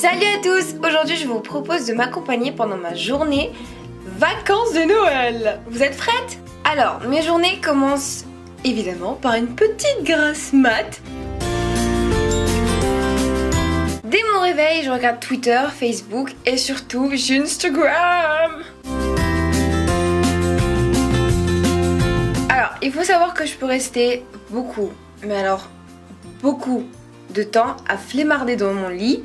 Salut à tous! Aujourd'hui je vous propose de m'accompagner pendant ma journée vacances de Noël. Vous êtes prêtes? Alors, mes journées commencent évidemment par une petite grasse mat. Dès mon réveil, je regarde Twitter, Facebook et surtout Instagram. Alors, il faut savoir que je peux rester beaucoup, mais alors beaucoup de temps à flemmarder dans mon lit.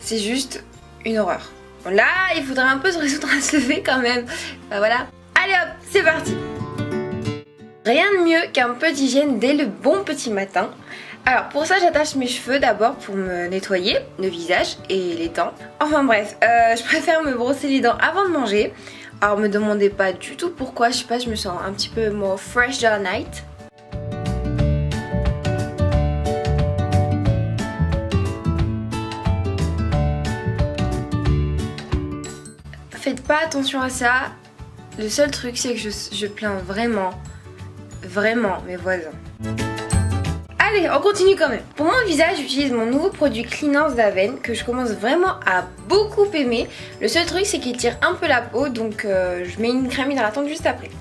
C'est juste une horreur. Bon, là, il faudrait un peu se résoudre à se lever quand même. Bah voilà. Allez hop, c'est parti. Rien de mieux qu'un peu d'hygiène dès le bon petit matin. Alors pour ça, j'attache mes cheveux d'abord pour me nettoyer le visage et les dents. Enfin bref, je préfère me brosser les dents avant de manger. Alors me demandez pas du tout pourquoi, je sais pas, je me sens un petit peu more fresh the night. Faites pas attention à ça. Le seul truc c'est que je plains vraiment mes voisins. Allez, on continue quand même. Pour mon visage, j'utilise mon nouveau produit Cleanance d'Aven que je commence vraiment à beaucoup aimer. Le seul truc c'est qu'il tire un peu la peau, donc je mets une crème hydratante juste après.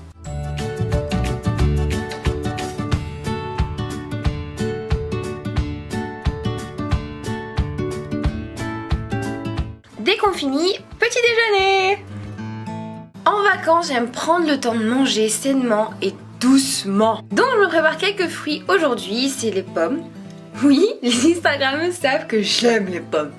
Dès qu'on finit, petit déjeuner. En vacances, j'aime prendre le temps de manger sainement et doucement. Donc je me prépare quelques fruits aujourd'hui, c'est les pommes. Oui, les Instagrammeurs savent que j'aime les pommes.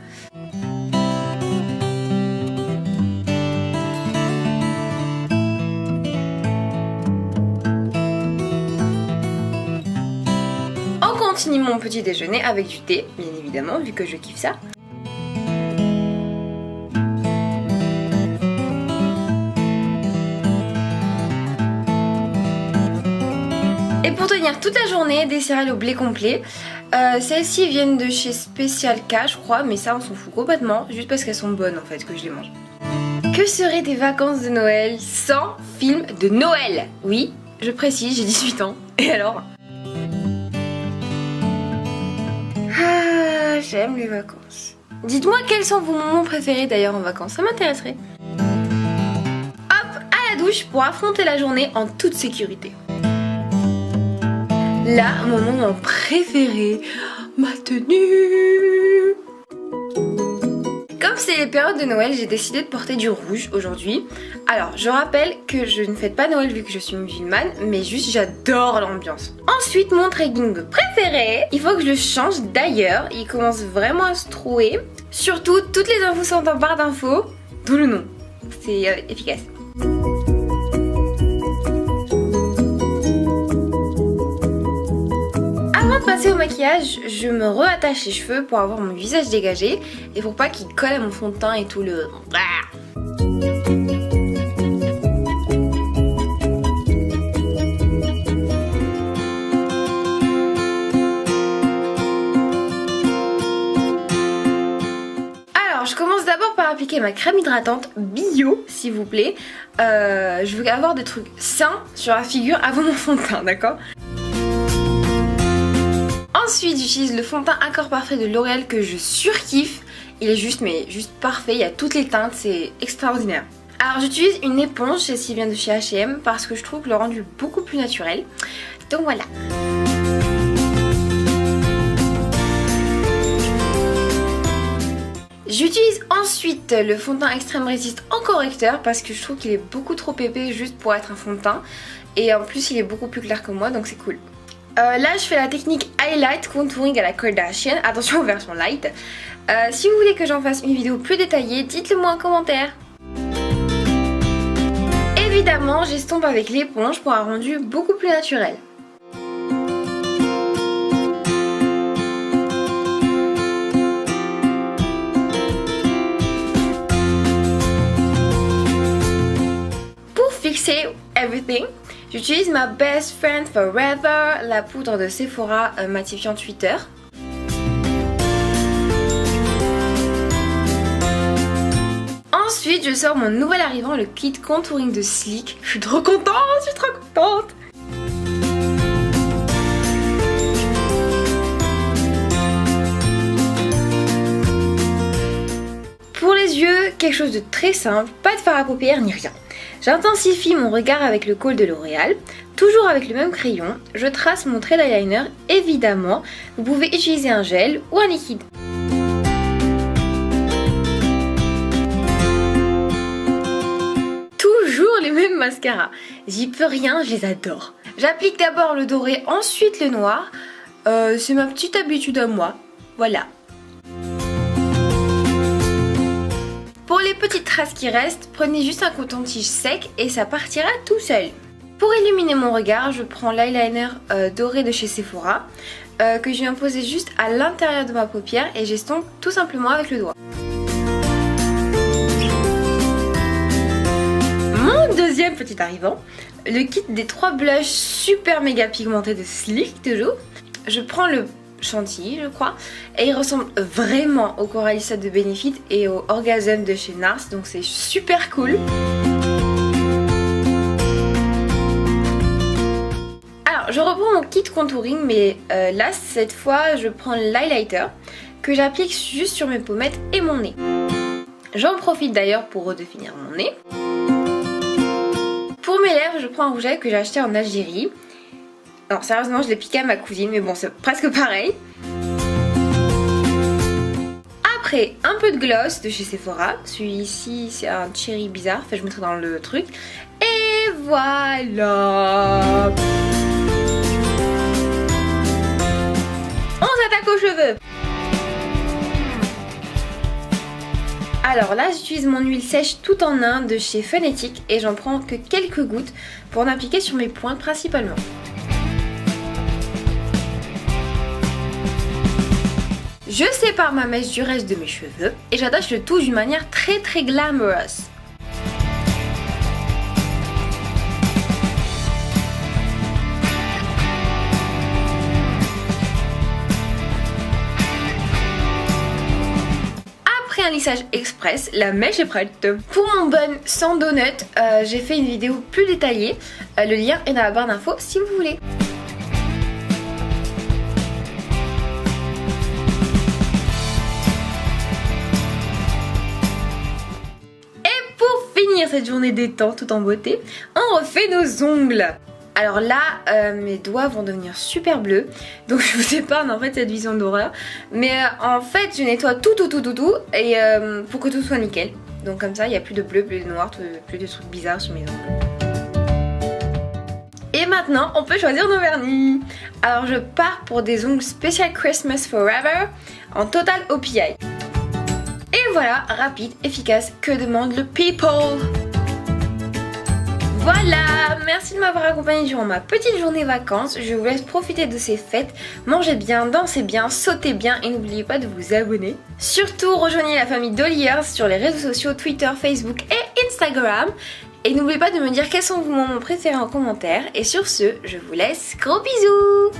On continue mon petit déjeuner avec du thé, bien évidemment, vu que je kiffe ça. Et pour tenir toute la journée, des céréales au blé complet. Celles-ci viennent de chez Special K, je crois, mais ça on s'en fout complètement, juste parce qu'elles sont bonnes en fait que je les mange. Que seraient des vacances de Noël sans film de Noël? Oui, je précise, j'ai 18 ans. Et alors? Ah, j'aime les vacances. Dites-moi quels sont vos moments préférés d'ailleurs en vacances, ça m'intéresserait. Hop, à la douche pour affronter la journée en toute sécurité. Là, mon moment préféré, ma tenue. Comme c'est les périodes de Noël, j'ai décidé de porter du rouge aujourd'hui. Alors, je rappelle que je ne fête pas Noël vu que je suis musulmane, mais juste j'adore l'ambiance. Ensuite, mon tracking préféré, il faut que je le change d'ailleurs. Il commence vraiment à se trouer. Surtout, toutes les infos sont en barre d'infos, d'où le nom. C'est efficace. Avant de passer au maquillage, je me réattache les cheveux pour avoir mon visage dégagé et pour pas qu'il colle à mon fond de teint et tout le... Alors, je commence d'abord par appliquer ma crème hydratante bio, s'il vous plaît. Je veux avoir des trucs sains sur la figure avant mon fond de teint, d'accord ? Ensuite, j'utilise le fond de teint Accord Parfait de L'Oréal que je surkiffe. Il est juste parfait, il y a toutes les teintes, c'est extraordinaire. Alors j'utilise une éponge, celle-ci vient de chez H&M parce que je trouve le rendu beaucoup plus naturel. Donc voilà. J'utilise ensuite le fond de teint Extreme Resist en correcteur parce que je trouve qu'il est beaucoup trop épais juste pour être un fond de teint. Et en plus il est beaucoup plus clair que moi, donc c'est cool. Là je fais la technique highlight contouring à la Kardashian, attention aux versions light. Si vous voulez que j'en fasse une vidéo plus détaillée, dites-le moi en commentaire. Évidemment j'estompe avec l'éponge pour un rendu beaucoup plus naturel. Pour fixer everything, j'utilise ma Best Friend Forever, la poudre de Sephora matifiant 8 heures. Ensuite, je sors mon nouvel arrivant, le kit contouring de Sleek. Je suis trop contente, quelque chose de très simple, pas de fard à paupières ni rien. J'intensifie mon regard avec le col de L'Oréal, toujours avec le même crayon, je trace mon trait d'eyeliner, évidemment, vous pouvez utiliser un gel ou un liquide. Toujours les mêmes mascaras, j'y peux rien, je les adore. J'applique d'abord le doré, ensuite le noir, c'est ma petite habitude à moi, voilà. Pour les petites traces qui restent, prenez juste un coton-tige sec et ça partira tout seul. Pour illuminer mon regard, je prends l'eyeliner doré de chez Sephora que je viens poser juste à l'intérieur de ma paupière et j'estompe tout simplement avec le doigt. Mon deuxième petit arrivant, le kit des 3 blushs super méga pigmentés de Sleek toujours. Je prends le Chantilly je crois et il ressemble vraiment au Coralissa de Benefit et au Orgasm de chez NARS, donc c'est super cool. Alors je reprends mon kit contouring mais là cette fois je prends l'highlighter que j'applique juste sur mes pommettes et mon nez. J'en profite d'ailleurs pour redéfinir mon nez. Pour mes lèvres je prends un rouge à lèvres que j'ai acheté en Algérie. Alors sérieusement je l'ai piqué à ma cousine mais bon c'est presque pareil. Après un peu de gloss de chez Sephora. Celui-ci c'est un cherry bizarre, enfin je mettrai dans le truc. Et voilà. On s'attaque aux cheveux. Alors là j'utilise mon huile sèche tout en un de chez Phonetic et j'en prends que quelques gouttes pour en appliquer sur mes pointes principalement. Je sépare ma mèche du reste de mes cheveux et j'attache le tout d'une manière très glamoureuse. Après un lissage express, la mèche est prête. Pour mon bun sans donut, j'ai fait une vidéo plus détaillée. Le lien est dans la barre d'infos si vous voulez. Cette journée détente tout en beauté, on refait nos ongles. Alors là mes doigts vont devenir super bleus, donc je vous épargne en fait cette vision d'horreur, mais en fait je nettoie tout et pour que tout soit nickel, donc comme ça il n'y a plus de bleu, plus de noir, plus de trucs bizarres sur mes ongles. Et maintenant on peut choisir nos vernis. Alors je pars pour des ongles Special Christmas Forever en total OPI. Et voilà, rapide, efficace, que demande le people. Voilà, merci de m'avoir accompagné durant ma petite journée vacances. Je vous laisse profiter de ces fêtes. Mangez bien, dansez bien, sautez bien et n'oubliez pas de vous abonner. Surtout, rejoignez la famille Dollyers sur les réseaux sociaux Twitter, Facebook et Instagram. Et n'oubliez pas de me dire quels sont vos moments préférés en commentaire. Et sur ce, je vous laisse, gros bisous.